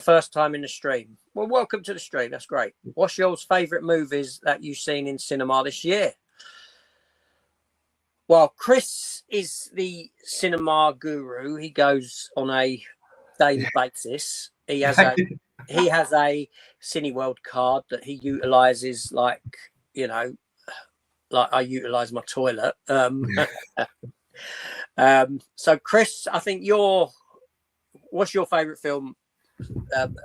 First time in the stream. Well, welcome to the stream. That's great. What's your favourite movies that you've seen in cinema this year? Well, Chris is the cinema guru. He goes on a daily basis. He has a Cineworld card that he utilises like I utilise my toilet. So Chris, I think what's your favourite film?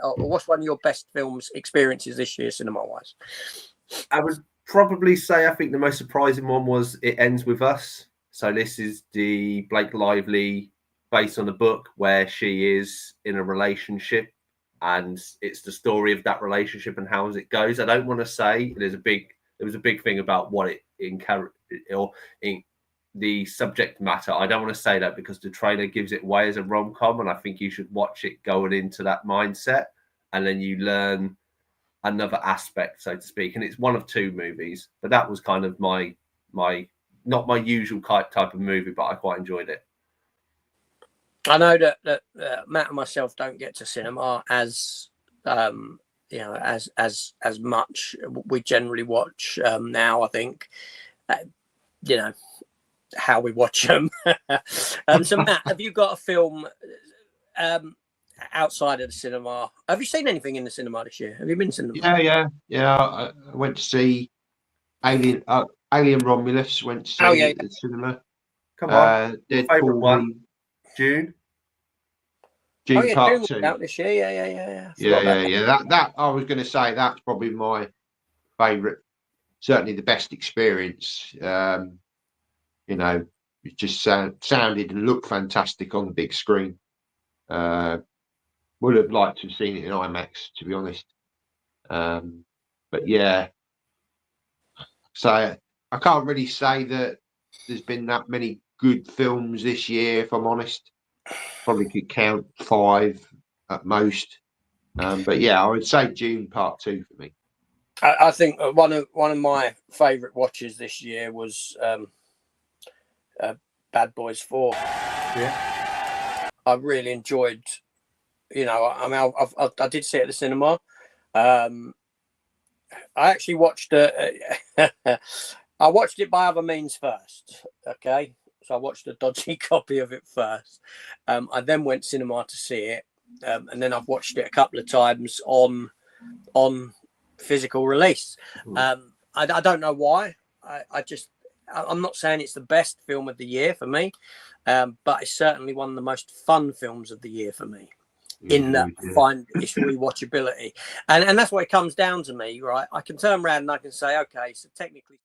Or what's one of your best films experiences this year, cinema-wise? I would probably say I think the most surprising one was It Ends With Us. So this is the Blake Lively, based on a book where she is in a relationship, and it's the story of that relationship and how it goes. I don't want to say there was a big thing about what it in the subject matter. I don't want to say that because the trailer gives it away as a rom-com, and I think you should watch it going into that mindset, and then you learn another aspect, so to speak. And it's one of two movies, but that was kind of my not my usual type of movie, but I quite enjoyed it. I know that Matt and myself don't get to cinema as as much. We generally watch now. I think how we watch them. So Matt, have you got a film outside of the cinema? Have you seen anything in the cinema this year? Have you been to cinema? Yeah. I went to see Alien Romulus. Went to see it at the cinema. Come on, Deadpool one. June Part 2 out this year. Yeah. That I was going to say that's probably my favourite. Certainly the best experience. It just sounded and looked fantastic on the big screen. Would have liked to have seen it in IMAX, to be honest. But yeah, so I can't really say that there's been that many good films this year, if I'm honest. Probably could count 5 at most. But yeah, I would say Dune Part 2 for me. I think one of my favourite watches this year was Bad Boys 4. Yeah, I really enjoyed. I did see it at the cinema. I actually watched it. I watched it by other means first. Okay, so I watched a dodgy copy of it first. I then went cinema to see it, and then I've watched it a couple of times on physical release. I don't know why. I'm not saying it's the best film of the year for me, but it's certainly one of the most fun films of the year for me. In that find its rewatchability, and that's what it comes down to me, right? I can turn around and I can say, okay, so technically